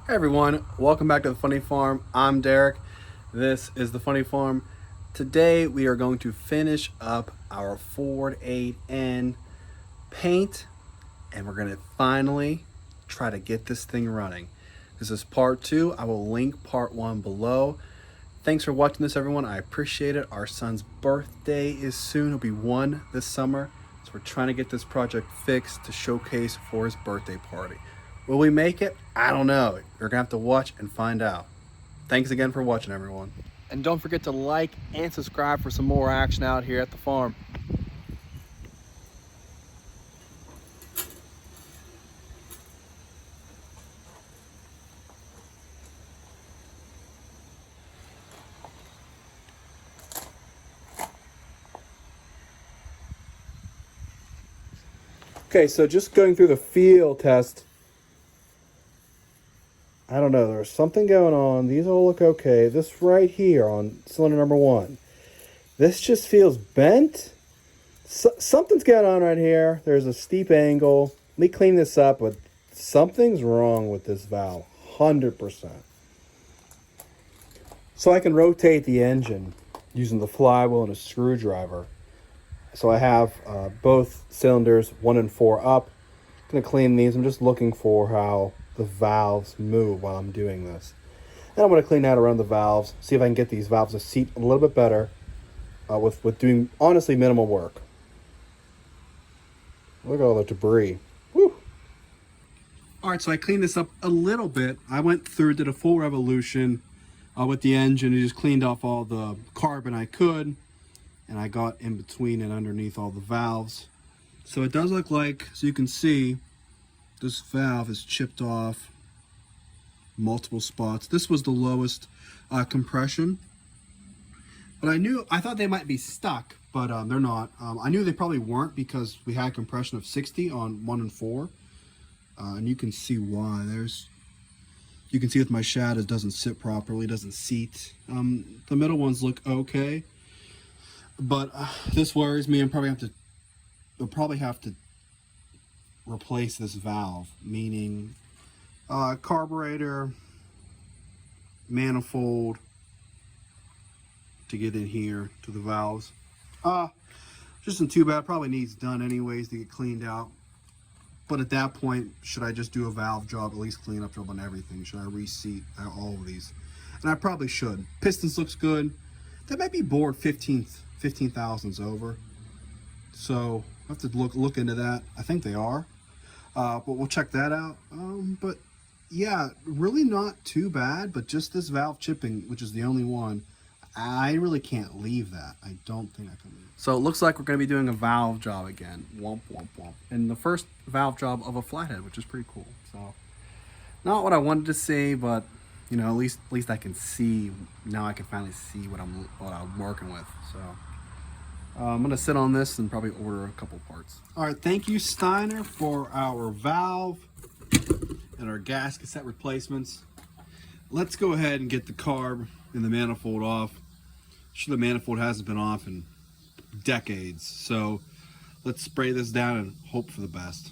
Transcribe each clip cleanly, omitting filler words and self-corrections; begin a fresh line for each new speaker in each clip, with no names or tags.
Hey everyone, welcome back to the Funny Farm. I'm Derek. This is the Funny Farm. Today we are going to finish up our Ford 8N paint and we're going to finally try to get this thing running. This is part 2. I will link part 1 below. Thanks for watching this everyone. I appreciate it. Our son's birthday is soon. He'll be 1 this summer. So we're trying to get this project fixed to showcase for his birthday party. Will we make it? I don't know. You're going to have to watch and find out. Thanks again for watching, everyone. And don't forget to like and subscribe for some more action out here at the farm. Okay, so just going through the field test. I don't know, there's something going on. These all look okay. This right here on cylinder number 1. This just feels bent. Something's going on right here. There's a steep angle. Let me clean this up, but something's wrong with this valve. 100%. So I can rotate the engine using the flywheel and a screwdriver. So I have both cylinders, 1 and 4 up. I'm going to clean these. I'm just looking for how the valves move while I'm doing this. And I'm going to clean out around the valves, see if I can get these valves to seat a little bit better with doing, honestly, minimal work. Look at all the debris. Woo! All right, so I cleaned this up a little bit. I went through, did a full revolution with the engine. I just cleaned off all the carbon I could, and I got in between and underneath all the valves. So it does look like, so you can see, this valve is chipped off multiple spots. This was the lowest compression, but I thought they might be stuck, but they're not. I knew they probably weren't because we had compression of 60 on 1 and 4, and you can see why. You can see with my shadow, it doesn't sit properly, doesn't seat. The middle ones look okay, but this worries me. I'll probably have to replace this valve, meaning carburetor, manifold to get in here to the valves. Just isn't too bad. Probably needs done anyways to get cleaned out. But at that point, should I just do a valve job, at least clean up job on everything? Should I reseat all of these? And I probably should. Pistons looks good. They might be bored 15 thousandths over. So I have to look into that. I think they are. But we'll check that out. But yeah, really not too bad, but just this valve chipping, which is the only one, I really can't leave that. I don't think I can leave. So it looks like we're going to be doing a valve job again. Womp, womp, womp. And the first valve job of a flathead, which is pretty cool. So not what I wanted to see, but you know, at least I can see. Now I can finally see what I'm working with. So I'm going to sit on this and probably order a couple parts. All right, thank you, Steiner, for our valve and our gasket set replacements. Let's go ahead and get the carb and the manifold off. Sure, the manifold hasn't been off in decades, so let's spray this down and hope for the best.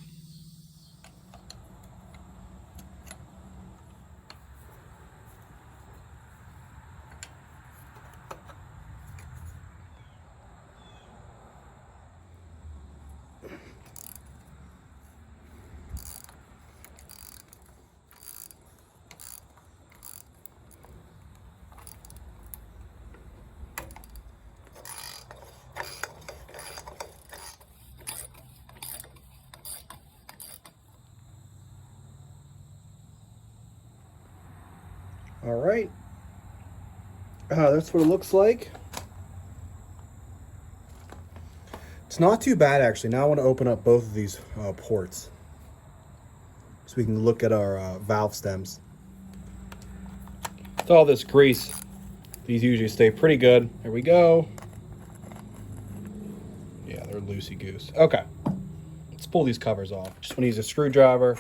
All right, that's what it looks like. It's not too bad, actually. Now I want to open up both of these ports so we can look at our valve stems. With all this grease, these usually stay pretty good. There we go. Yeah, they're loosey-goose. Okay, let's pull these covers off. Just want to use a screwdriver.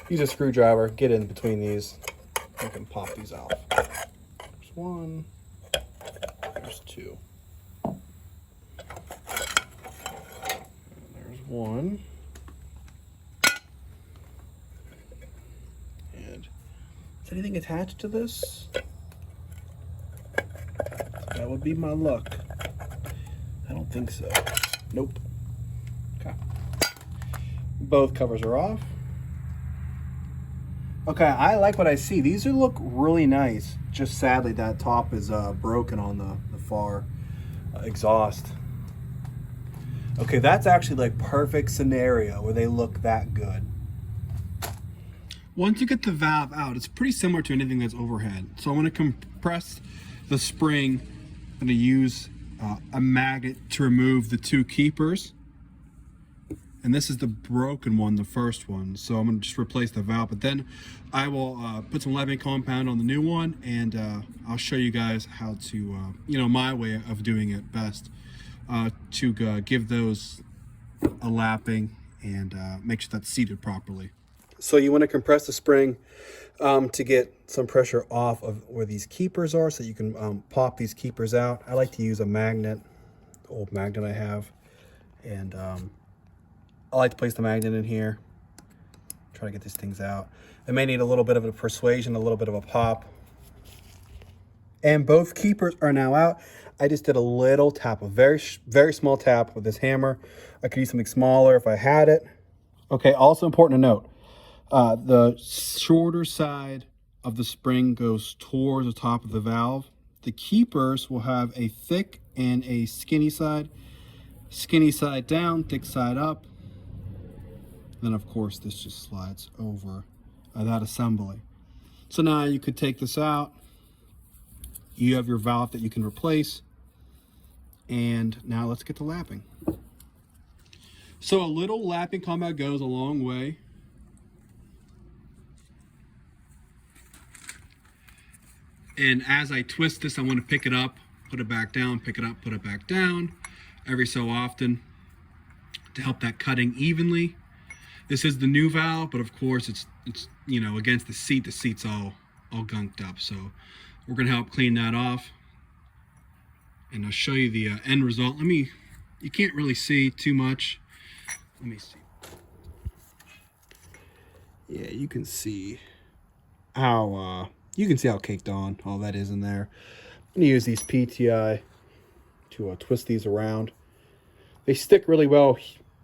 Use a screwdriver, get in between these. You can pop these out. There's 1, there's 2. There's 1. And Is anything attached to this? That would be my luck. I don't think so. Nope. Okay. Both covers are off. Okay, I like what I see. These look really nice. Just sadly, that top is broken on the far exhaust. Okay, that's actually like perfect scenario where they look that good. Once you get the valve out, it's pretty similar to anything that's overhead. So I'm going to compress the spring. I'm going to use a magnet to remove the two keepers. And this is the broken one, the first one. So I'm going to just replace the valve. But then I will put some lapping compound on the new one, and I'll show you guys how to, my way of doing it best to give those a lapping and make sure that's seated properly. So you want to compress the spring to get some pressure off of where these keepers are, so you can pop these keepers out. I like to use a magnet, the old magnet I have, and I like to place the magnet in here, try to get these things out. They may need a little bit of a persuasion, a little bit of a pop. And both keepers are now out. I just did a little tap, a very, very small tap with this hammer. I could use something smaller if I had it. Okay, also important to note, the shorter side of the spring goes towards the top of the valve. The keepers will have a thick and a skinny side down, thick side up. Then of course this just slides over that assembly. So now you could take this out. You have your valve that you can replace. And now let's get to lapping. So a little lapping compound goes a long way. And as I twist this, I want to pick it up, put it back down, pick it up, put it back down every so often to help that cutting evenly. This is the new valve, but of course it's against the seat. The seat's all gunked up. So we're gonna help clean that off. And I'll show you the end result. You can't really see too much. Let me see. Yeah, you can see how caked on all that is in there. I'm gonna use these PTI to twist these around. They stick really well.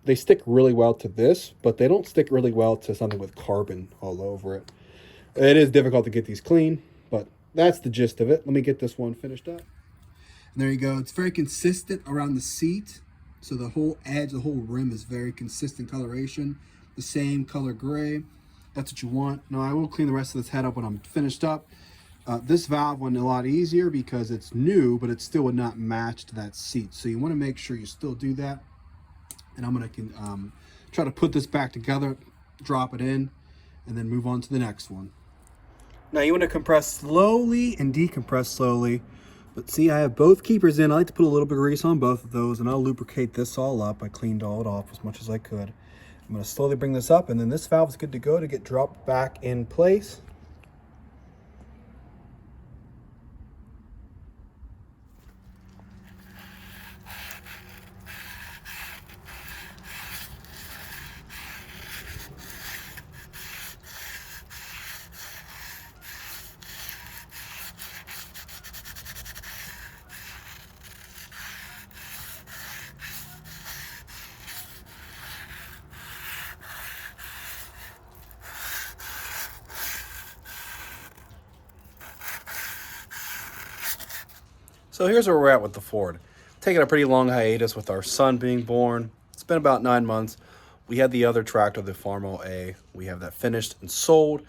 They stick really well to this, but they don't stick really well to something with carbon all over it. It is difficult to get these clean, but that's the gist of it. Let me get this one finished up. And there you go. It's very consistent around the seat. So the whole edge, the whole rim is very consistent coloration. The same color gray. That's what you want. Now I will clean the rest of this head up when I'm finished up. This valve went a lot easier because it's new, but it still would not match to that seat. So you want to make sure you still do that. And I'm going to try to put this back together, drop it in, and then move on to the next one. Now you want to compress slowly and decompress slowly. But see, I have both keepers in. I like to put a little bit of grease on both of those, and I'll lubricate this all up. I cleaned all it off as much as I could. I'm going to slowly bring this up, and then this valve is good to go to get dropped back in place. So here's where we're at with the Ford. Taking a pretty long hiatus with our son being born. It's been about 9 months. We had the other tractor, the Farmo A. We have that finished and sold.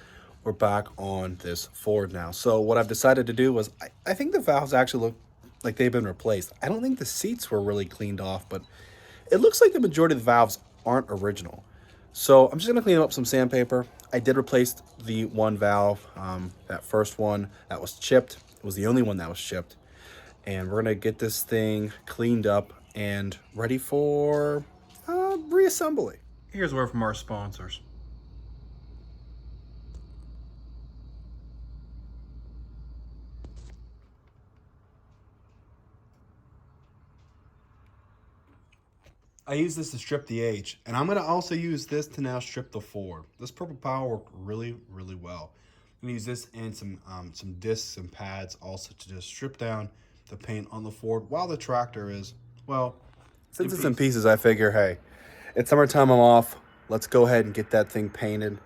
We're back on this Ford now. So what I've decided to do was, I think the valves actually look like they've been replaced. I don't think the seats were really cleaned off, but it looks like the majority of the valves aren't original. So I'm just gonna clean them up with some sandpaper. I did replace the one valve, that first one that was chipped. It was the only one that was chipped. And we're gonna get this thing cleaned up and ready for reassembly. Here's a word from our sponsors. I use this to strip the H, and I'm gonna also use this to now strip the Ford. This purple power worked really, really well. I'm gonna use this and some discs and pads also to just strip down the paint on the Ford while the tractor is, well, since it's in pieces. I figure, hey, it's summertime, I'm off. Let's go ahead and get that thing painted,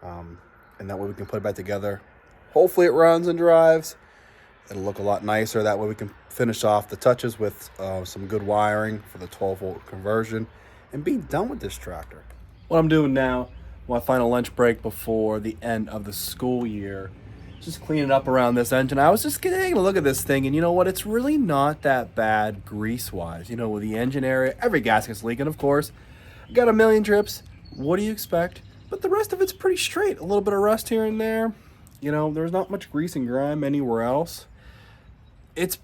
and that way we can put it back together. Hopefully it runs and drives. It'll look a lot nicer. That way we can finish off the touches with some good wiring for the 12-volt conversion and be done with this tractor. What I'm doing now, my final lunch break before the end of the school year, just cleaning up around this engine. I was just getting a look at this thing, and you know what? It's really not that bad grease-wise. You know, with the engine area, every gasket's leaking, of course. Got a million drips. What do you expect? But the rest of it's pretty straight. A little bit of rust here and there. You know, there's not much grease and grime anywhere else. It's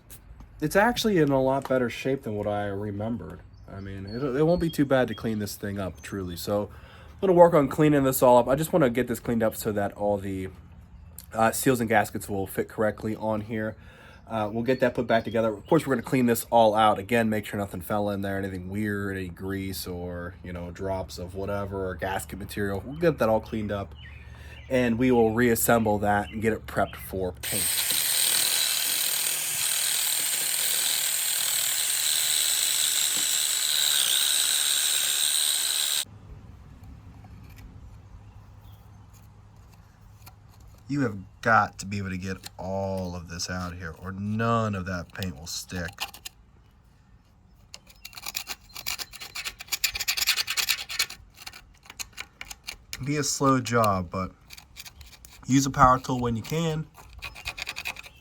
actually in a lot better shape than what I remembered. I mean, it won't be too bad to clean this thing up, truly. So I'm going to work on cleaning this all up. I just want to get this cleaned up so that all the seals and gaskets will fit correctly on here. We'll get that put back together. Of course, we're going to clean this all out. Again, make sure nothing fell in there, anything weird, any grease or, you know, drops of whatever or gasket material. We'll get that all cleaned up, and we will reassemble that and get it prepped for paint. You have got to be able to get all of this out here, or none of that paint will stick. It can be a slow job, but use a power tool when you can.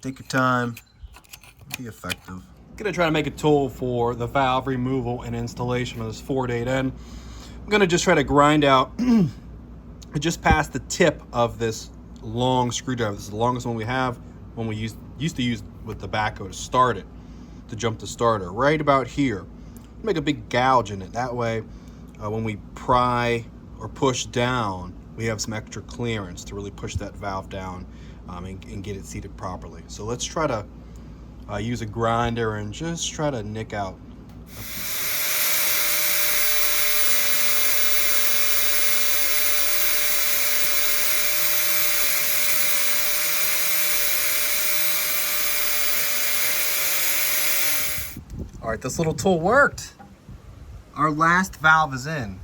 Take your time. Be effective. I'm gonna try to make a tool for the valve removal and installation of this 4.8N. I'm gonna just try to grind out just past the tip of this long screwdriver. This is the longest one we have, when we used to use with the backhoe to start it, to jump the starter, right about here. Make a big gouge in it. That way, when we pry or push down, we have some extra clearance to really push that valve down and get it seated properly. So let's try to use a grinder and just try to nick out a piece. All right, this little tool worked. Our last valve is in.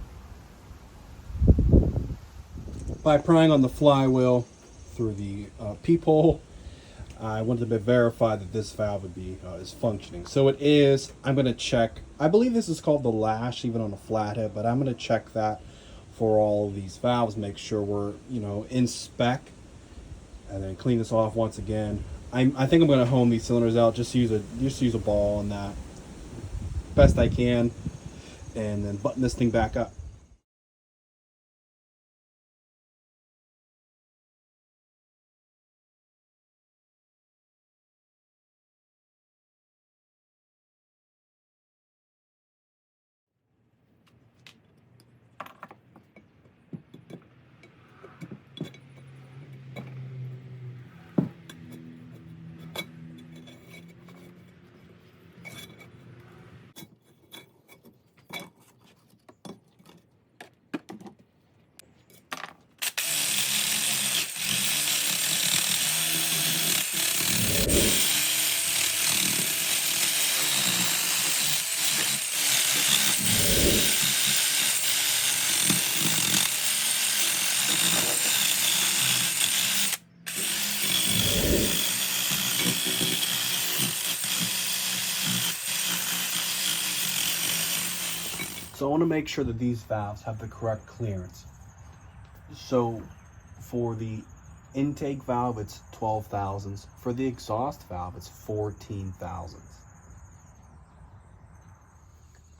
By prying on the flywheel through the peephole, I wanted to verify that this valve would be is functioning. So it is. I'm going to check. I believe this is called the lash, even on a flathead, but I'm going to check that for all of these valves. Make sure we're, you know, in spec, and then clean this off once again. I think I'm going to hone these cylinders out. Just use a ball on that best I can, and then button this thing back up. So I want to make sure that these valves have the correct clearance. So for the intake valve, it's 12 thousandths. For the exhaust valve, it's 14 thousandths.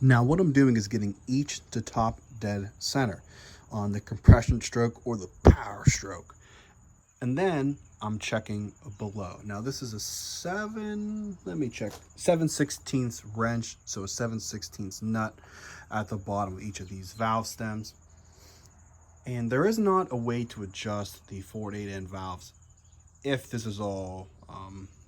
Now what I'm doing is getting each to top dead center on the compression stroke or the power stroke. And then I'm checking below. Now this is a 7/16 wrench, so a 7/16 nut at the bottom of each of these valve stems. And there is not a way to adjust the 4.8N valves if this is all,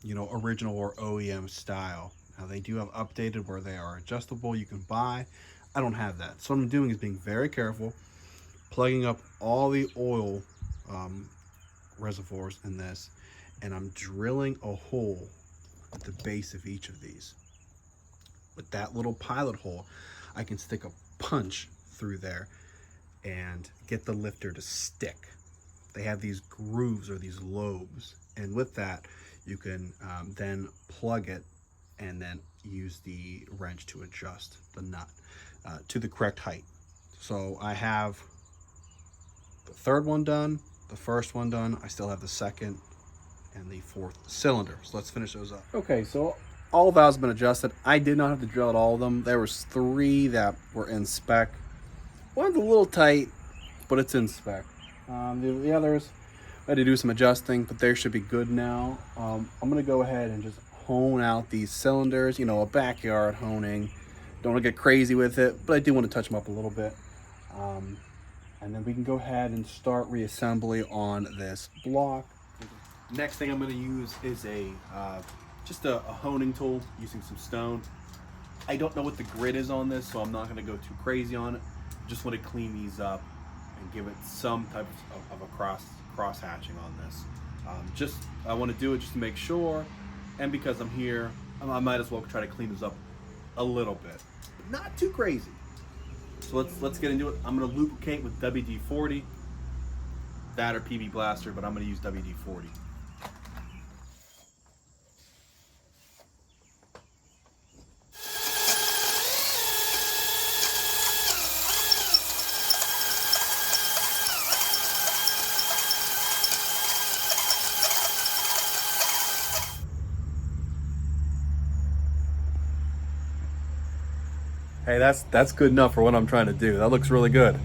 you know, original or OEM style. Now they do have updated where they are adjustable, you can buy. I don't have that. So what I'm doing is being very careful, plugging up all the oil reservoirs in this, and I'm drilling a hole at the base of each of these. With that little pilot hole, I can stick a punch through there and get the lifter to stick. They have these grooves or these lobes, and with that you can then plug it and then use the wrench to adjust the nut to the correct height. So I have the third one done, the first one done. I still have the second and the fourth cylinder. So let's finish those up. Okay, so all valves have been adjusted. I did not have to drill out all of them. There was 3 that were in spec. One's a little tight, but it's in spec. The others, I had to do some adjusting, but they should be good now. I'm gonna go ahead and just hone out these cylinders, you know, a backyard honing. Don't want to get crazy with it, but I do want to touch them up a little bit. And then we can go ahead and start reassembly on this block. Next thing I'm going to use is just a honing tool using some stone. I don't know what the grit is on this, so I'm not going to go too crazy on it. Just want to clean these up and give it some type of a cross hatching on this. I want to do it just to make sure, and because I'm here, I might as well try to clean this up a little bit, not too crazy. So let's get into it. I'm going to lubricate with WD-40, that or PB Blaster, but I'm going to use WD-40. Hey, that's good enough for what I'm trying to do. That looks really good.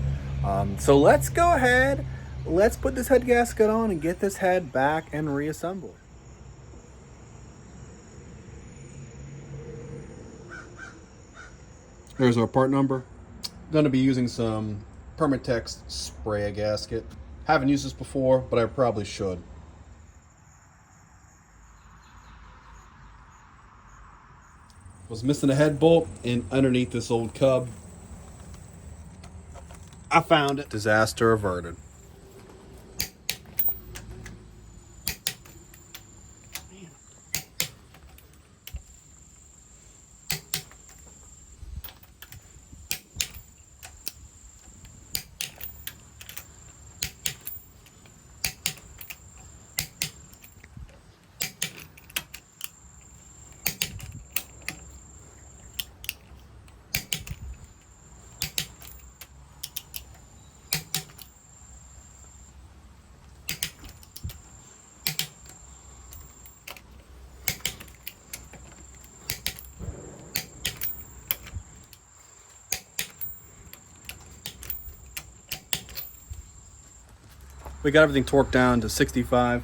So let's go ahead, let's put this head gasket on and get this head back and reassembled. There's our part number. Going to be using some Permatex spray gasket. Haven't used this before, but I probably should. Was missing a head bolt in underneath this old cub. I found it. Disaster averted. We got everything torqued down to 65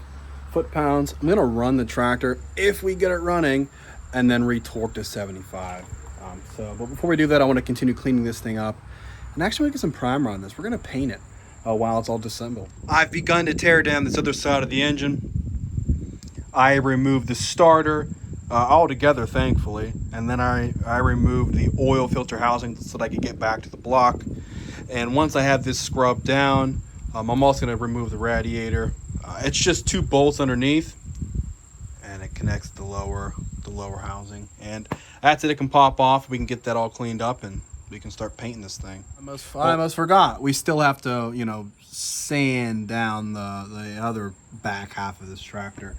foot-pounds. I'm gonna run the tractor if we get it running, and then re-torque to 75. But before we do that, I want to continue cleaning this thing up and actually get some primer on this. We're gonna paint it while it's all disassembled. I've begun to tear down this other side of the engine. I removed the starter altogether, thankfully, and then I removed the oil filter housing so that I could get back to the block. And once I have this scrubbed down, I'm also going to remove the radiator. It's just 2 bolts underneath, and it connects the lower housing. And that's it. It can pop off. We can get that all cleaned up, and we can start painting this thing. I almost forgot. We still have to, sand down the other back half of this tractor.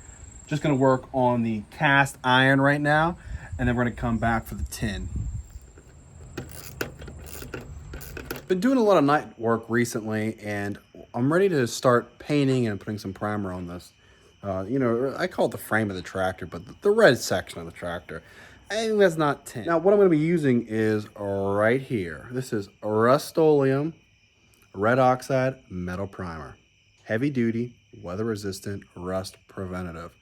Just going to work on the cast iron right now, and then we're going to come back for the tin. Been doing a lot of night work recently, and I'm ready to start painting and putting some primer on this. I call it the frame of the tractor, but the red section of the tractor. I think that's not tin. Now, what I'm going to be using is right here. This is Rust-Oleum Red Oxide Metal Primer. Heavy duty, weather resistant, rust preventative.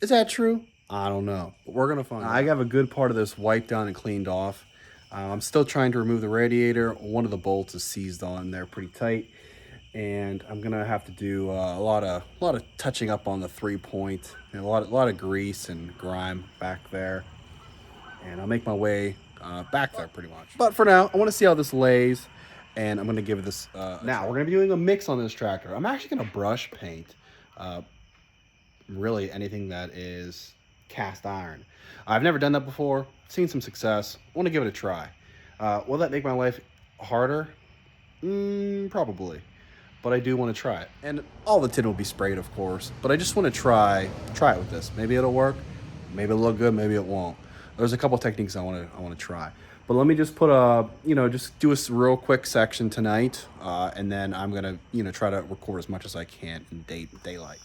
Is that true? I don't know, but we're going to find out. I have a good part of this wiped down and cleaned off. I'm still trying to remove the radiator. One of the bolts is seized on there pretty tight, and I'm gonna have to do a lot of touching up on the 3-point, and a lot of grease and grime back there, and I'll make my way back there pretty much. But for now, I want to see how this lays, and I'm gonna give this. Now we're gonna be doing a mix on this tractor. I'm actually gonna brush paint Really anything that is cast iron. I've never done that before. Seen some success. Want to give it a try. Will that make my life harder? Probably. But I do want to try it. And all the tin will be sprayed, of course. But I just want to try it with this. Maybe it'll work. Maybe it'll look good. Maybe it won't. There's a couple techniques I want to try. But let me just put just do a real quick section tonight, and then I'm gonna try to record as much as I can in daylight.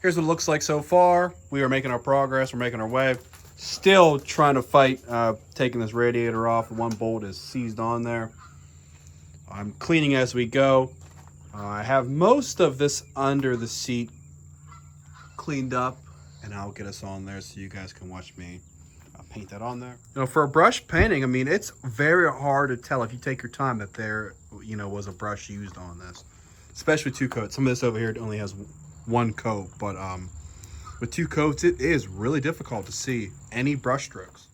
Here's what it looks like so far. We are making our progress. We're making our way. Still trying to fight taking this radiator off. One bolt is seized on there. I'm cleaning as we go. I have most of this under the seat cleaned up, and I'll get us on there so you guys can watch me paint that on there. For a brush painting, I mean, it's very hard to tell if you take your time that there, was a brush used on this, especially with two coats. Some of this over here only has one coat, but with two coats, it is really difficult to see any brush strokes.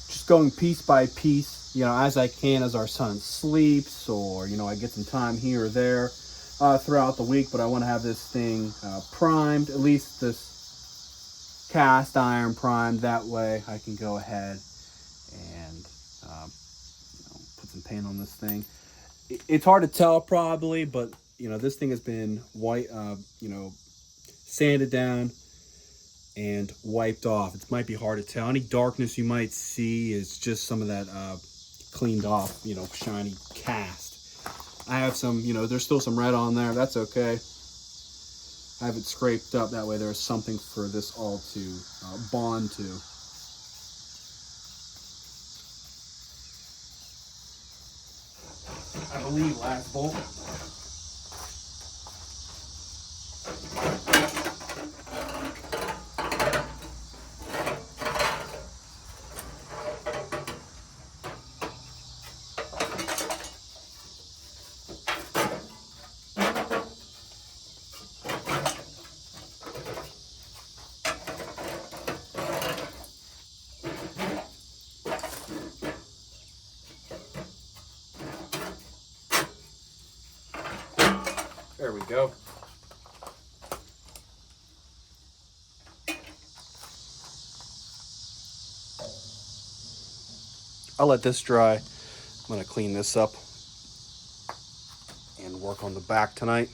Just going piece by piece, as I can as our son sleeps, or, I get some time here or there throughout the week, but I want to have this thing primed, at least this cast iron primed. That way I can go ahead and put some paint on this thing. It's hard to tell probably, but, this thing has been white, sanded down and wiped off. It might be hard to tell. Any darkness you might see is just some of that cleaned off, shiny cast. I have some, there's still some red on there. That's okay. I have it scraped up. That way there's something for this all to bond to. I believe last bolt. There we go. I'll let this dry. I'm going to clean this up and work on the back tonight.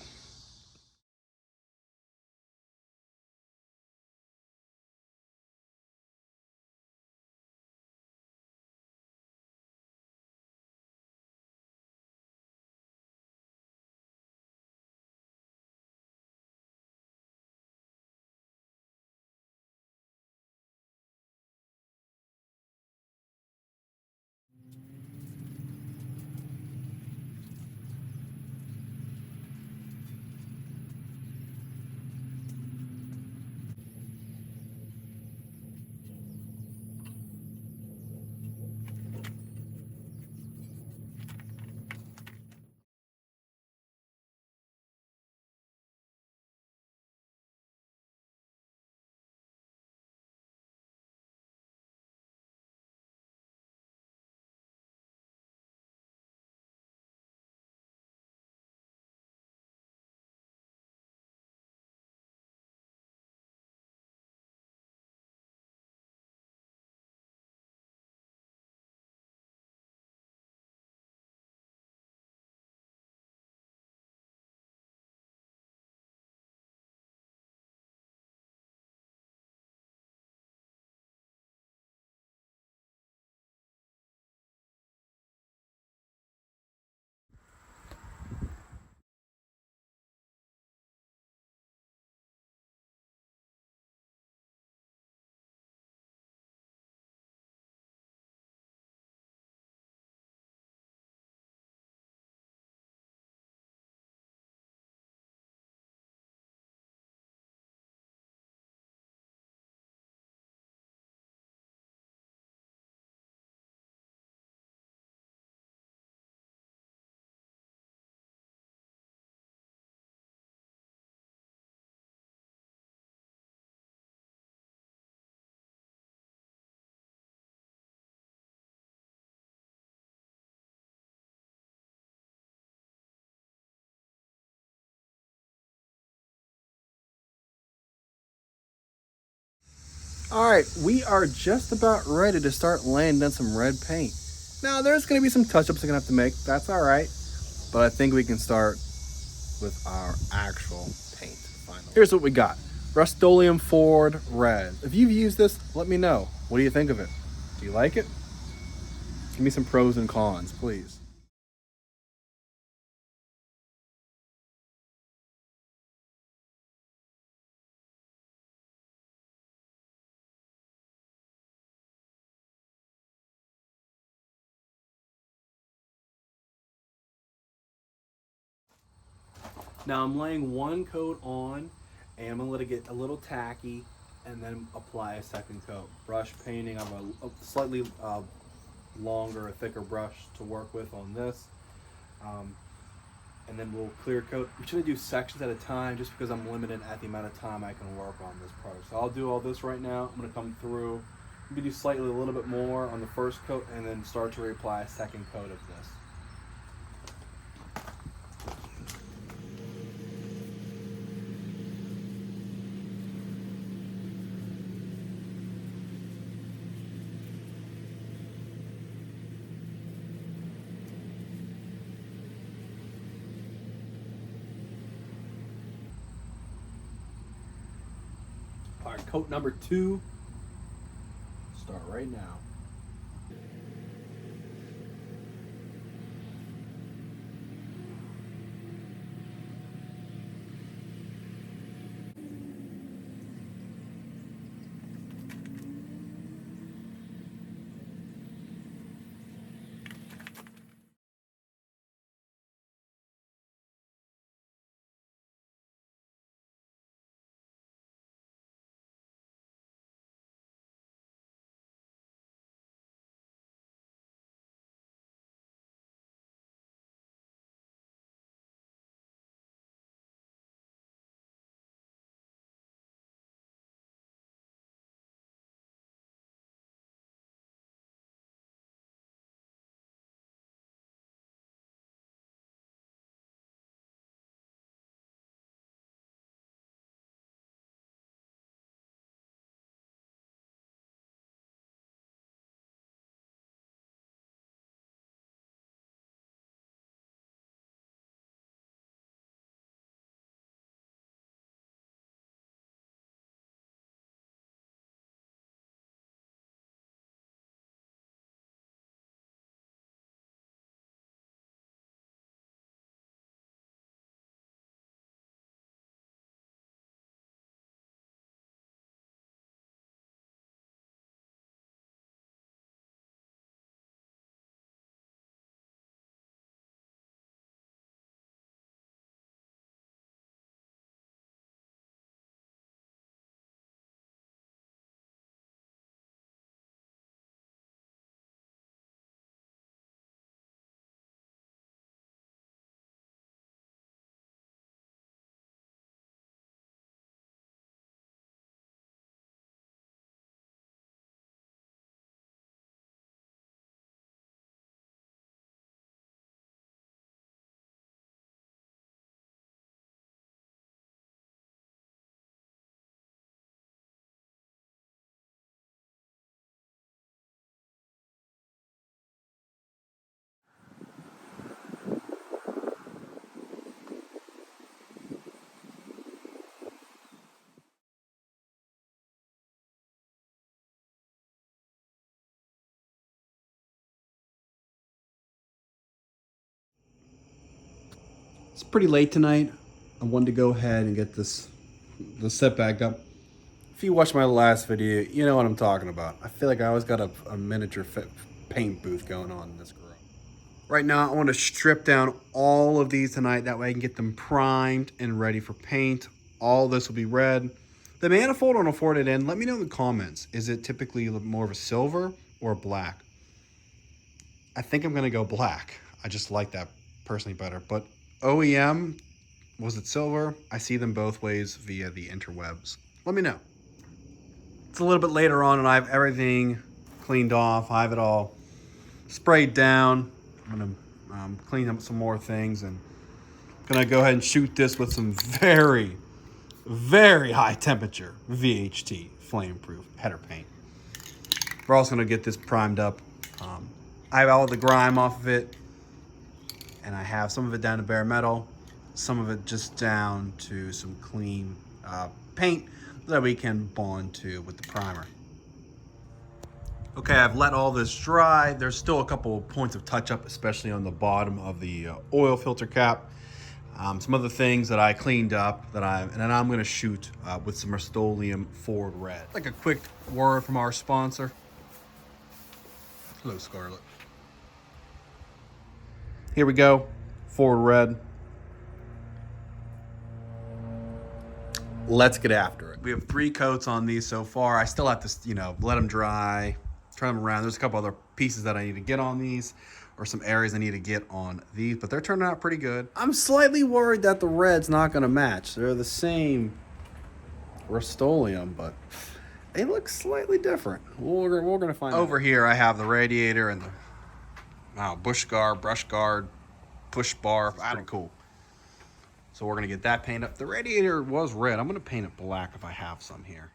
All right, we are just about ready to start laying down some red paint. Now, there's going to be some touch-ups I'm going to have to make. That's all right. But I think we can start with our actual paint finally. Here's what we got. Rust-Oleum Ford Red. If you've used this, let me know. What do you think of it? Do you like it? Give me some pros and cons, please. Now I'm laying one coat on, and I'm gonna let it get a little tacky, and then apply a second coat. Brush painting, I have a slightly longer, thicker brush to work with on this. And then we'll clear coat. I'm trying to do sections at a time just because I'm limited at the amount of time I can work on this product. So I'll do all this right now. I'm gonna come through, maybe do slightly a little bit more on the first coat, and then start to reapply a second coat of this. All right, coat number 2. Start right now. It's pretty late tonight. I wanted to go ahead and get the set back up. If you watched my last video, you know what I'm talking about. I feel like I always got a miniature paint booth going on in this garage. Right now, I want to strip down all of these tonight. That way I can get them primed and ready for paint. All this will be red. The manifold on a Ford end, let me know in the comments. Is it typically more of a silver or a black? I think I'm going to go black. I just like that personally better. But OEM, was it silver? I see them both ways via the interwebs. Let me know. It's a little bit later on and I have everything cleaned off. I have it all sprayed down. I'm gonna clean up some more things and gonna go ahead and shoot this with some very, very high temperature VHT flame-proof header paint. We're also gonna get this primed up. I have all the grime off of it, and I have some of it down to bare metal, some of it just down to some clean paint that we can bond to with the primer. Okay, I've let all this dry. There's still a couple of points of touch up, especially on the bottom of the oil filter cap. Some other things that I cleaned up and then I'm gonna shoot with some Rust-Oleum Forward Red. Like a quick word from our sponsor. Hello, Scarlett. Here we go, Forward Red. Let's get after it. We have 3 coats on these so far. I still have to, let them dry, turn them around. There's a couple other pieces that I need to get on these, or some areas I need to get on these, but they're turning out pretty good. I'm slightly worried that the red's not gonna match. They're the same Rust-Oleum, but they look slightly different. We're gonna find out. Over here, I have the radiator and the brush guard, push bar. Cool. So we're gonna get that paint up. The radiator was red. I'm gonna paint it black if I have some here.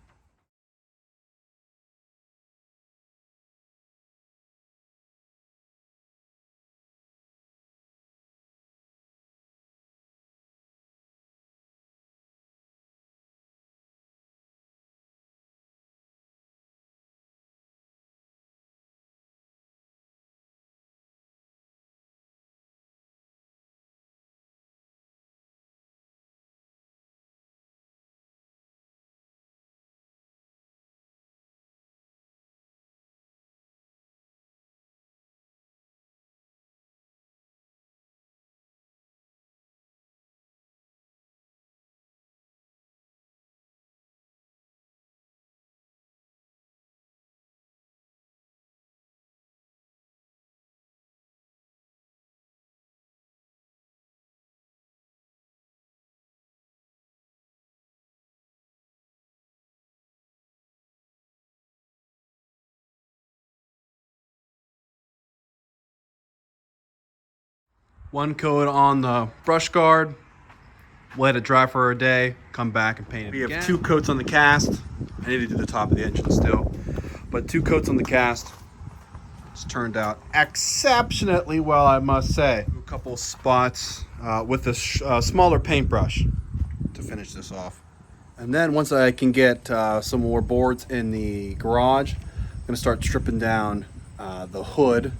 One coat on the brush guard, let it dry for a day, come back and paint it again. We have 2 coats on the cast. I need to do the top of the engine still, but 2 coats on the cast. It's turned out exceptionally well, I must say. A couple spots with a smaller paintbrush to finish this off. And then once I can get some more boards in the garage, I'm gonna start stripping down the hood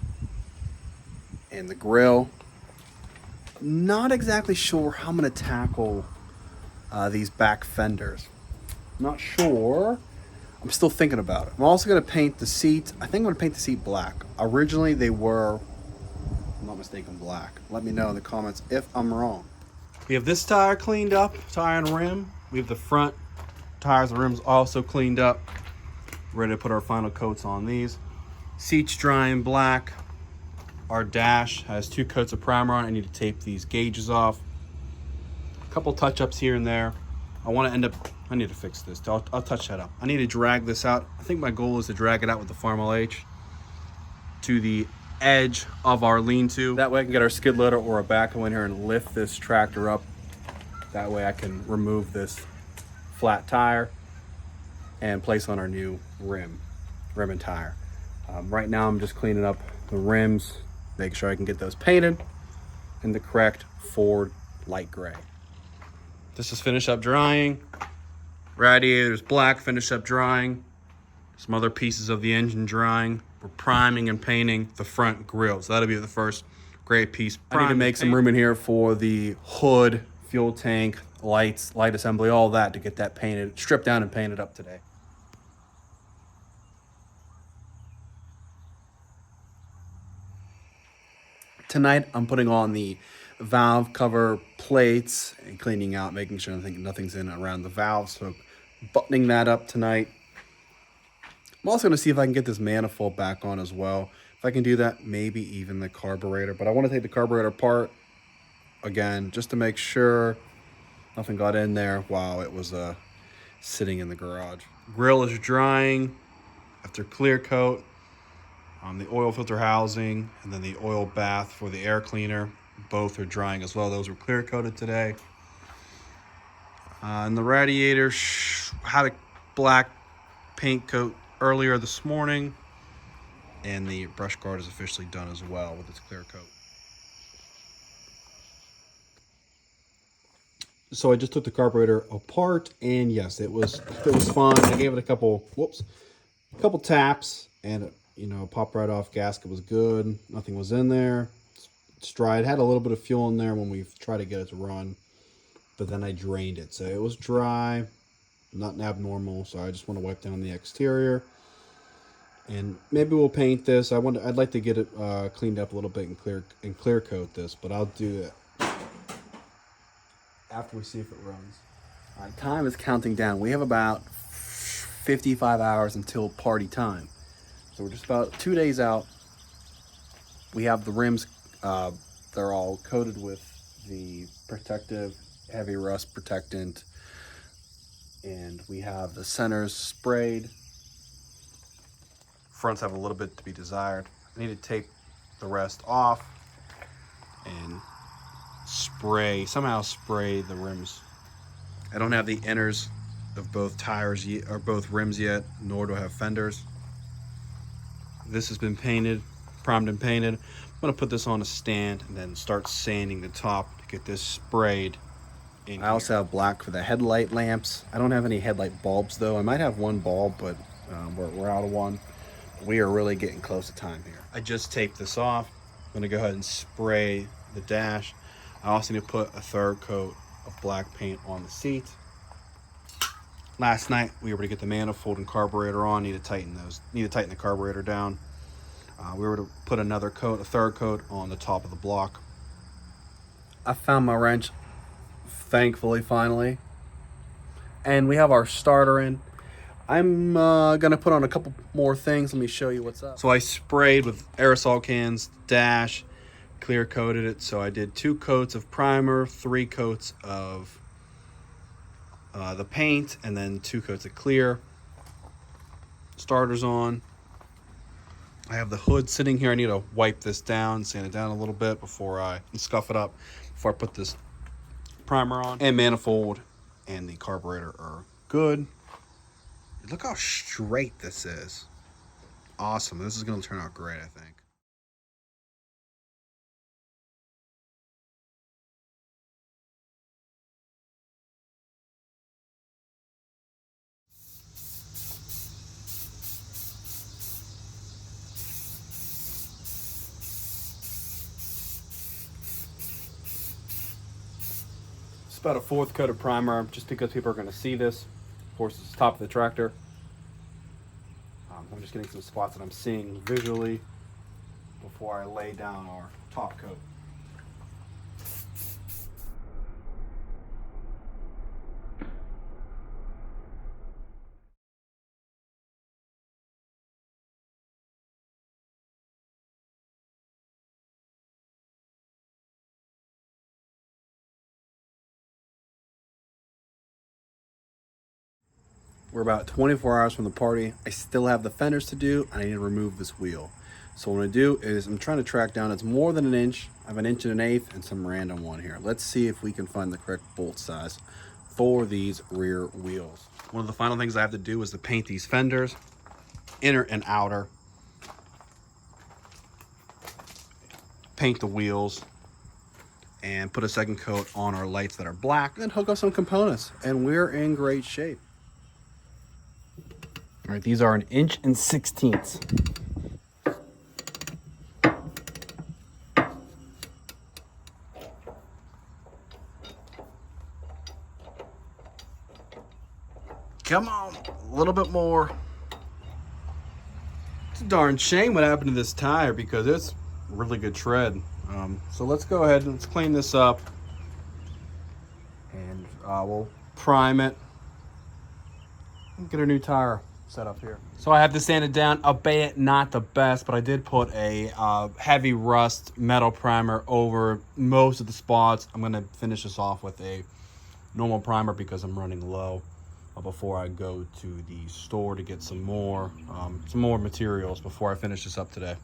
and the grill. Not exactly sure how I'm gonna tackle these back fenders. Not sure. I'm still thinking about it. I'm also gonna paint the seat. I think I'm gonna paint the seat black. Originally they were, if I'm not mistaken, black. Let me know in the comments if I'm wrong. We have this tire cleaned up, tire and rim. We have the front tires and rims also cleaned up. Ready to put our final coats on these. Seats drying black. Our dash has 2 coats of primer on it. I need to tape these gauges off. A couple touch-ups here and there. I need to fix this. I'll touch that up. I need to drag this out. I think my goal is to drag it out with the Farmel H to the edge of our lean-to. That way I can get our skid loader or a backhoe in here and lift this tractor up. That way I can remove this flat tire and place on our new rim and tire. Right now I'm just cleaning up the rims, make sure I can get those painted in the correct Ford light gray. This is finished up drying. Radiator's black, finished up drying. Some other pieces of the engine drying. We're priming and painting the front grille. So that'll be the first gray piece. I need to make some room in here for the hood, fuel tank, lights, light assembly, all that to get that painted, stripped down and painted up today. Tonight, I'm putting on the valve cover plates and cleaning out, making sure nothing's in around the valves. So buttoning that up tonight. I'm also going to see if I can get this manifold back on as well. If I can do that, maybe even the carburetor. But I want to take the carburetor apart again, just to make sure nothing got in there while it was sitting in the garage. Grill is drying after clear coat on the oil filter housing, and then the oil bath for the air cleaner. Both are drying as well. Those were clear coated today. And the radiator had a black paint coat earlier this morning, and the brush guard is officially done as well with its clear coat. So I just took the carburetor apart, and yes, it was fine. I gave it a couple taps, and popped right off. Gasket was good. Nothing was in there. It's dry. It had a little bit of fuel in there when we tried to get it to run, but then I drained it, so it was dry, nothing abnormal. So I just want to wipe down the exterior, and maybe we'll paint this. I'd like to get it cleaned up a little bit and clear coat this, but I'll do it after we see if it runs. All right, time is counting down. We have about 55 hours until party time. So we're just about 2 days out. We have the rims, they're all coated with the protective heavy rust protectant. And we have the centers sprayed. Fronts have a little bit to be desired. I need to tape the rest off and somehow spray the rims. I don't have the inners of both tires or both rims yet, nor do I have fenders. This has been painted, primed and painted. I'm gonna put this on a stand and then start sanding the top to get this sprayed in. I also have black for the headlight lamps. I don't have any headlight bulbs though. I might have one bulb, but we're out of one. We are really getting close to time here. I just taped this off. I'm gonna go ahead and spray the dash. I also need to put a third coat of black paint on the seat. Last night we were able to get the manifold and carburetor on. Need to tighten the carburetor down. We were to put a third coat on the top of the block. I found my wrench, thankfully, finally. And we have our starter in. I'm gonna put on a couple more things. Let me show you what's up. So I sprayed with aerosol cans, dash, clear coated it. So I did 2 coats of primer, 3 coats of the paint, and then 2 coats of clear. Starter's on. I have the hood sitting here. I need to wipe this down, sand it down a little bit and scuff it up before I put this primer on. And manifold and the carburetor are good. Look how straight this is. Awesome. This is going to turn out great, I think. It's about a 4th coat of primer, just because people are going to see this. Of course, it's the top of the tractor. I'm just getting some spots that I'm seeing visually before I lay down our top coat. We're about 24 hours from the party. I still have the fenders to do, and I need to remove this wheel. So what I'm gonna do is I'm trying to track down, it's more than an inch. I have an inch and an eighth and some random one here. Let's see if we can find the correct bolt size for these rear wheels. One of the final things I have to do is to paint these fenders, inner and outer. Paint the wheels and put a second coat on our lights that are black, and then hook up some components, and we're in great shape. All right, these are 1 1/16 inches. Come on, a little bit more. It's a darn shame what happened to this tire because it's really good tread. So let's go ahead and let's clean this up, and we'll prime it and get a new tire set up here. So I have to sand it down, albeit not the best, but I did put a heavy rust metal primer over most of the spots. I'm gonna finish this off with a normal primer because I'm running low before I go to the store to get some more materials before I finish this up today.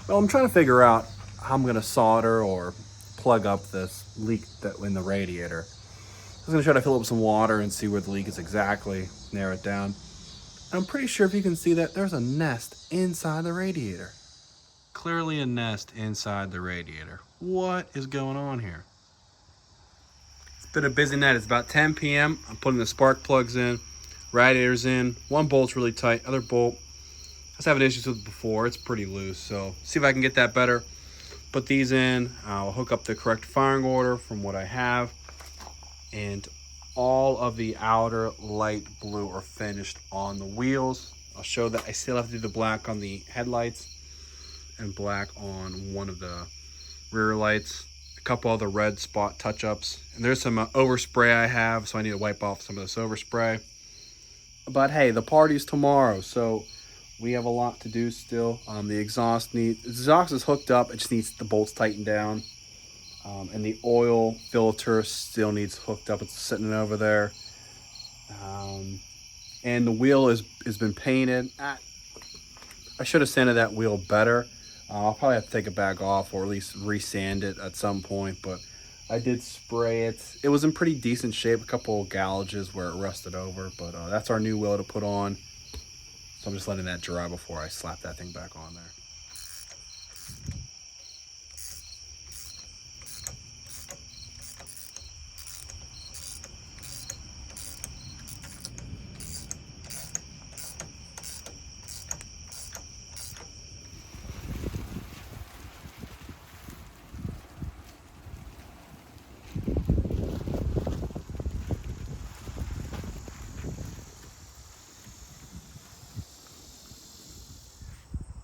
Well, I'm trying to figure out how I'm gonna solder or plug up this leak in the radiator. I'm gonna try to fill up with some water and see where the leak is exactly, narrow it down. And I'm pretty sure if you can see that, there's a nest inside the radiator. Clearly a nest inside the radiator. What is going on here? It's been a busy night. It's about 10 p.m. I'm putting the spark plugs in, radiators in. One bolt's really tight, other bolt I was having issues with it before. It's pretty loose, so see if I can get that better. Put these in. I'll hook up the correct firing order from what I have, and all of the outer light blue are finished on the wheels. I'll show that I still have to do the black on the headlights and black on one of the rear lights. A couple other red spot touch-ups, and there's some overspray I have, so I need to wipe off some of this overspray. But hey, the party's tomorrow, so we have a lot to do still. The exhaust is hooked up. It just needs the bolts tightened down. And the oil filter still needs hooked up. It's sitting over there. And the wheel has been painted. I should have sanded that wheel better. I'll probably have to take it back off, or at least resand it at some point. But I did spray it. It was in pretty decent shape. A couple of gouges where it rusted over. But that's our new wheel to put on. So I'm just letting that dry before I slap that thing back on there.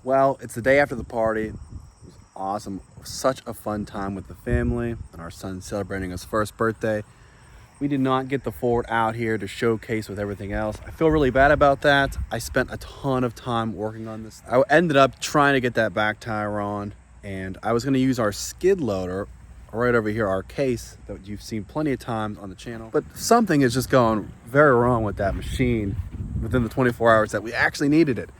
Well, it's the day after the party. It was awesome. Such a fun time with the family and our son celebrating his first birthday. We did not get the Ford out here to showcase with everything else. I feel really bad about that. I spent a ton of time working on this. I ended up trying to get that back tire on, and I was going to use our skid loader right over here, our case that you've seen plenty of times on the channel. But something is just going very wrong with that machine within the 24 hours that we actually needed it.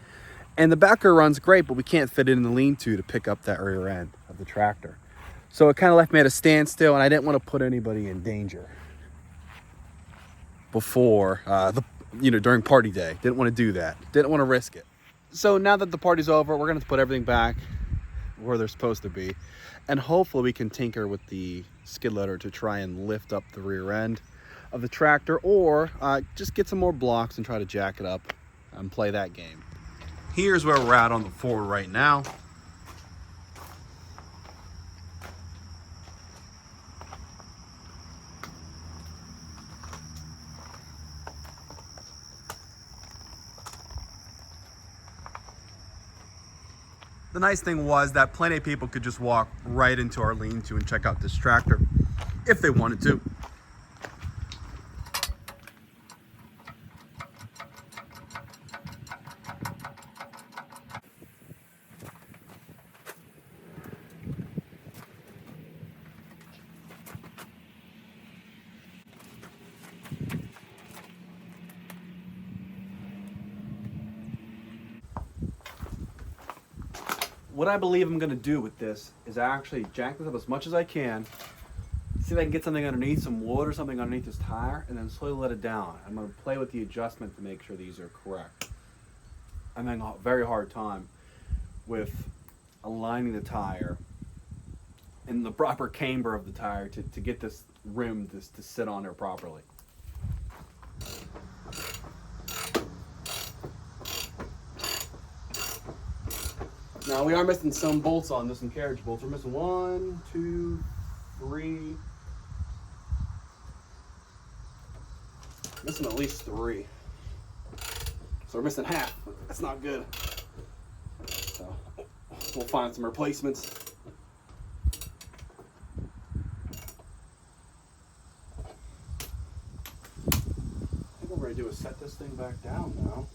And the backer runs great, but we can't fit it in the lean-to pick up that rear end of the tractor. So it kind of left me at a standstill, and I didn't want to put anybody in danger before, during party day. Didn't want to do that. Didn't want to risk it. So now that the party's over, we're going to put everything back where they're supposed to be. And hopefully we can tinker with the skid loader to try and lift up the rear end of the tractor, or just get some more blocks and try to jack it up and play that game. Here's where we're at on the Ford right now. The nice thing was that plenty of people could just walk right into our lean-to and check out this tractor if they wanted to. What I believe I'm going to do with this is actually jack this up as much as I can, see if I can get something underneath, some wood or something underneath this tire, and then slowly let it down. I'm going to play with the adjustment to make sure these are correct. I'm having a very hard time with aligning the tire and the proper camber of the tire to get this rim to sit on there properly. Now we are missing some bolts on this, some carriage bolts. We're missing 1, 2, 3. Missing at least 3. So we're missing half. That's not good. So we'll find some replacements. I think what we're gonna do is set this thing back down now.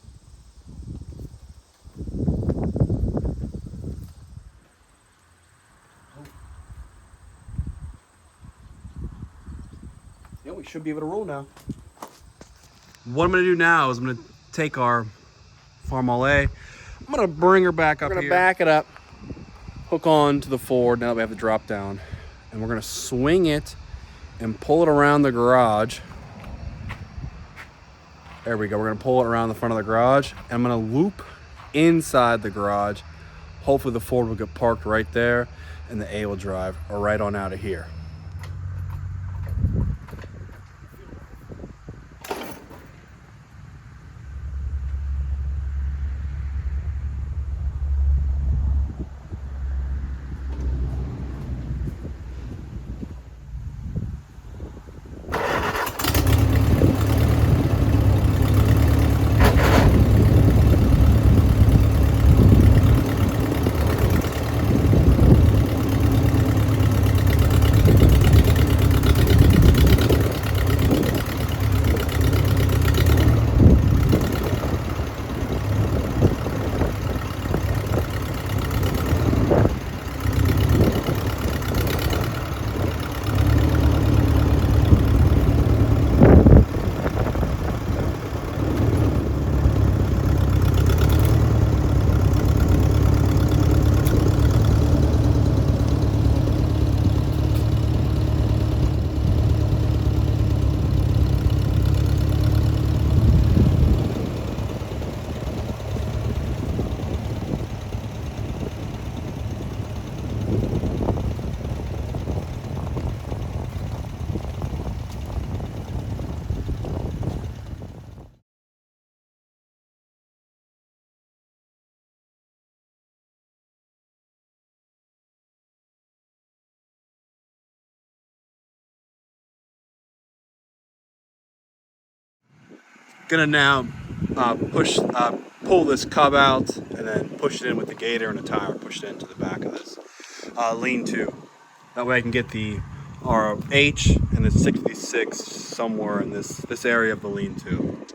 Yeah, we should be able to roll now. What I'm gonna do now is I'm gonna take our Farmall A. I'm gonna bring her back up here. We're gonna back it up, hook on to the Ford now that we have the drop down, and we're gonna swing it and pull it around the garage There we go. We're gonna pull it around the front of the garage, and I'm gonna loop inside the garage. Hopefully the Ford will get parked right there, and the A will drive right on out of here. Gonna now pull this cub out and then push it in with the gator and a tire, push it into the back of this lean-to. That way I can get the RH and the 66 somewhere in this area of the lean-to.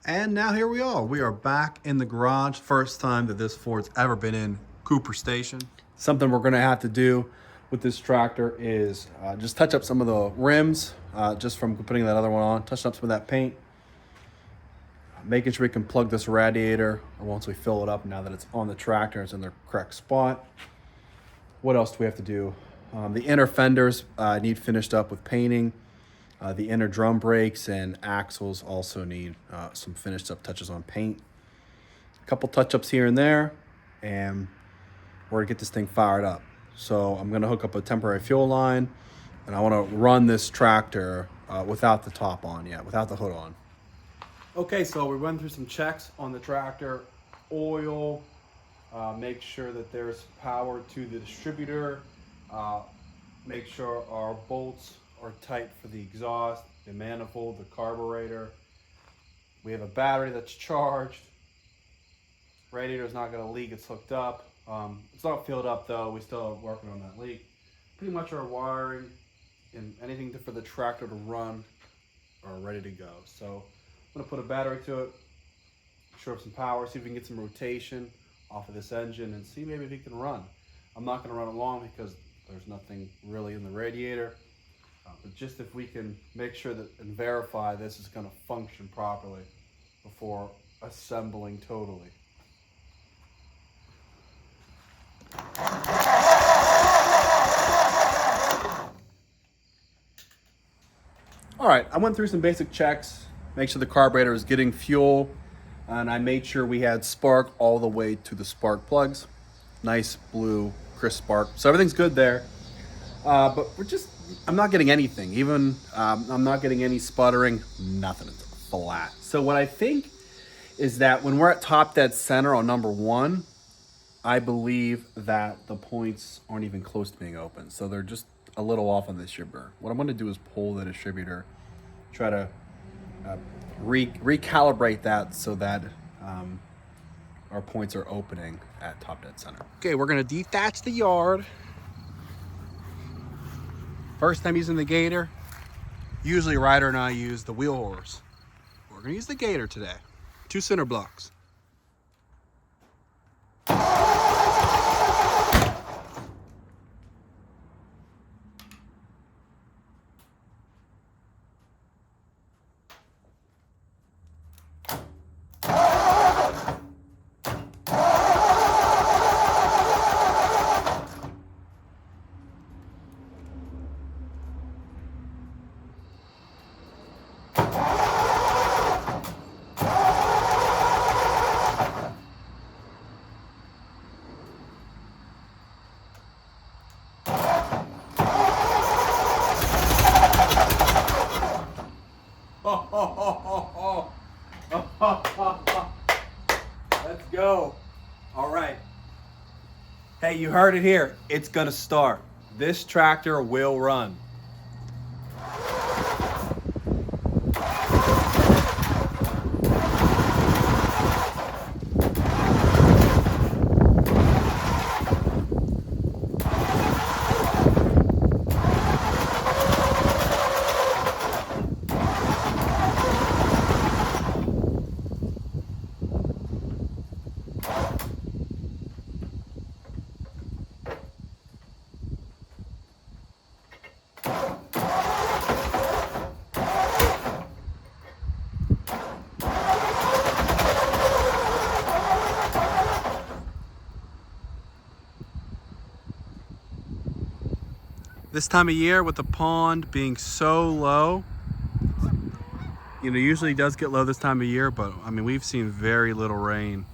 And now here we are. We are back in the garage. First time that this Ford's ever been in Cooper Station. Something we're gonna have to do with this tractor is just touch up some of the rims, just from putting that other one on, touching up some of that paint. Making sure we can plug this radiator once we fill it up now that it's on the tractor, it's in the correct spot. What else do we have to do? The inner fenders need finished up with painting. The inner drum brakes and axles also need some finished up touches on paint. A couple touch-ups here and there, and we're gonna get this thing fired up. So I'm gonna hook up a temporary fuel line, and I wanna run this tractor without the top on yet, without the hood on. Okay, so we went through some checks on the tractor. Oil, make sure that there's power to the distributor, make sure our bolts are tight for the exhaust, the manifold, the carburetor. We have a battery that's charged. Radiator's not gonna leak, it's hooked up. It's not filled up though, we still are working on that leak. Pretty much our wiring and anything for the tractor to run are ready to go. So I'm gonna put a battery to it, show up some power, see if we can get some rotation off of this engine and see maybe if it can run. I'm not gonna run it long because there's nothing really in the radiator, but just if we can make sure that and verify this is gonna function properly before assembling totally. All right, I went through some basic checks. Make sure the carburetor is getting fuel, and I made sure we had spark all the way to the spark plugs. Nice blue, crisp spark. So everything's good there. But I'm not getting anything. Even, I'm not getting any sputtering, nothing, it's flat. So what I think is that when we're at top dead center on number 1, I believe that the points aren't even close to being open. So they're just a little off on the distributor. What I'm gonna do is pull the distributor, try to recalibrate that so that our points are opening at top dead center. Okay, we're gonna dethatch the yard. First time using the gator. Usually Ryder and I use the wheel horse. We're gonna use the gator today. 2 center blocks.
You heard it here. It's gonna start. This tractor will run.
This time of year with the pond being so low, you know, usually it does get low this time of year, but I mean, we've seen very little rain.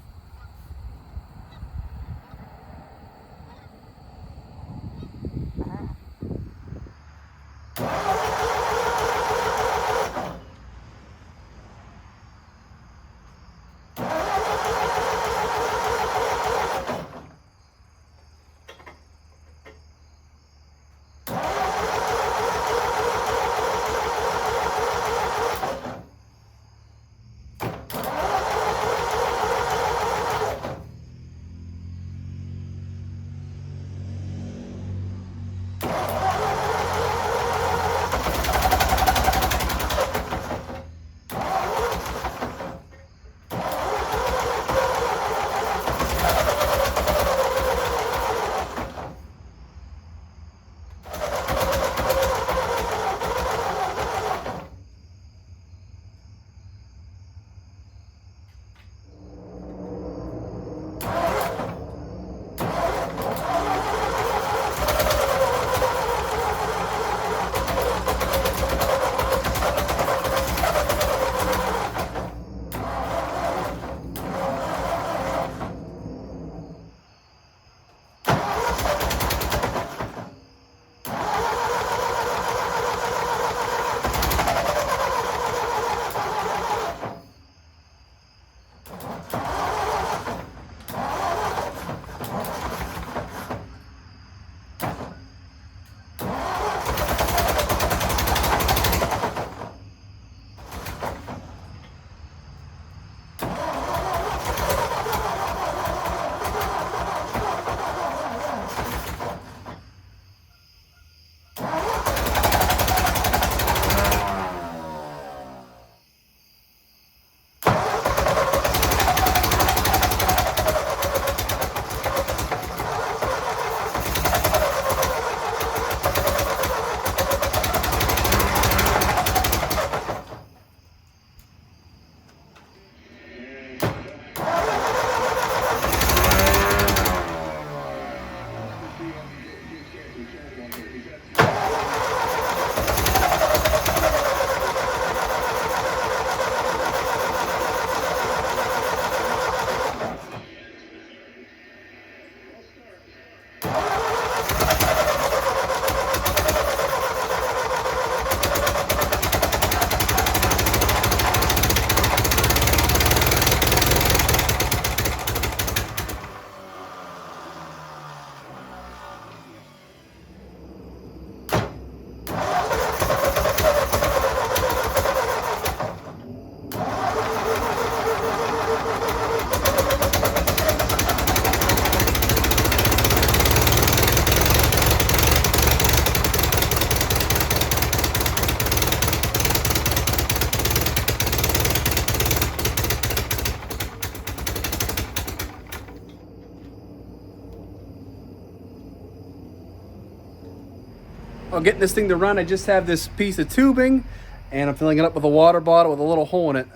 Well, getting this thing to run, I just have this piece of tubing and I'm filling it up with a water bottle with a little hole in it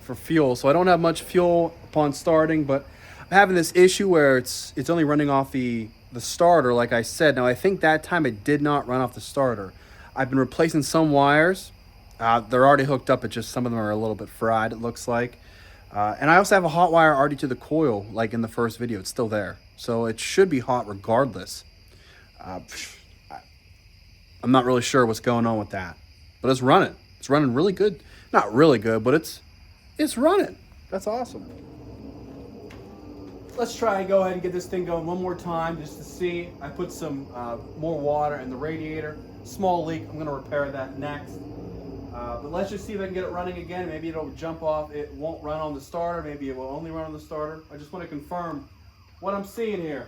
for fuel. So I don't have much fuel upon starting, but I'm having this issue where it's only running off the starter, like I said. Now, I think that time it did not run off the starter. I've been replacing some wires. They're already hooked up, but just some of them are a little bit fried, it looks like. And I also have a hot wire already to the coil, like in the first video. It's still there. So it should be hot regardless. I'm not really sure what's going on with that. But it's running. It's running really good. Not really good, but it's running. That's awesome. let's try and go ahead and get this thing going one more time just to see. I put some more water in the radiator. Small leak. I'm going to repair that next. But let's just see if I can get it running again. Maybe it'll jump off. It won't run on the starter. Maybe it will only run on the starter. I just want to confirm what I'm seeing here.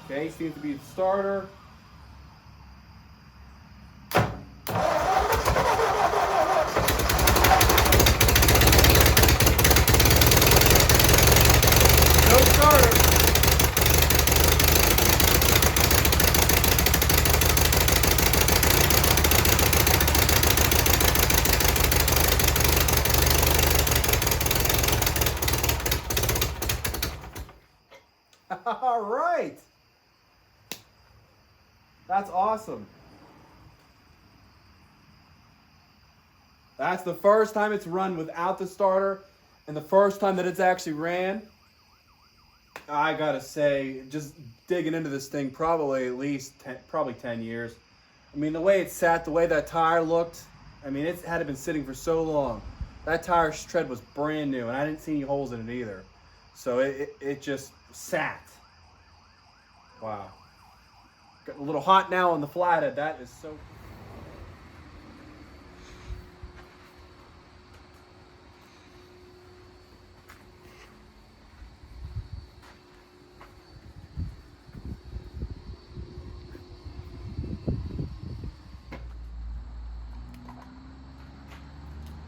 Okay, seems to be the starter. No starter. All right. That's awesome. That's the first time it's run without the starter and the first time that it's actually ran. I gotta say, just digging into this thing probably at least 10 years. I mean, the way it sat, the way that tire looked, I mean, it had been sitting for so long. That tire's tread was brand new and I didn't see any holes in it either. So it just sat. Wow. Getting a little hot now on the flathead. That is so...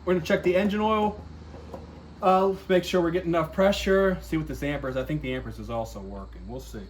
We're gonna check the engine oil. Let's make sure we're getting enough pressure. See what this amper is. I think the amperage is also working. We'll see.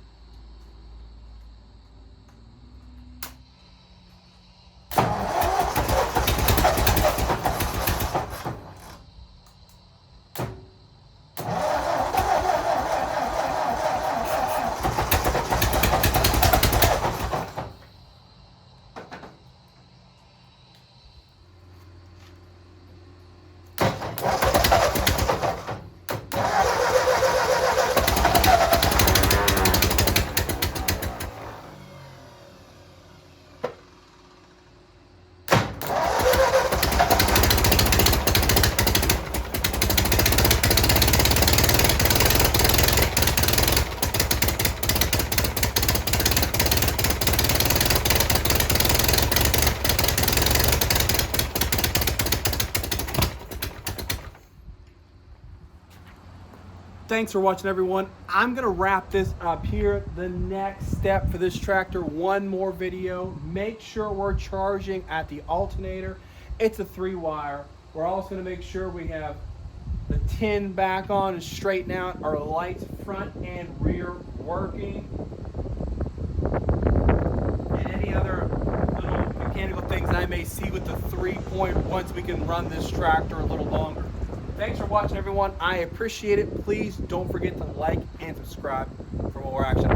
Thanks for watching, everyone. I'm gonna wrap this up here. The next step for this tractor, one more video. Make sure we're charging at the alternator. It's a 3-wire. We're also gonna make sure we have the tin back on and straighten out our lights front and rear working. And any other little mechanical things I may see with the 3-point once we can run this tractor a little longer. Thanks for watching, everyone. I appreciate it. Please don't forget to like and subscribe for more action.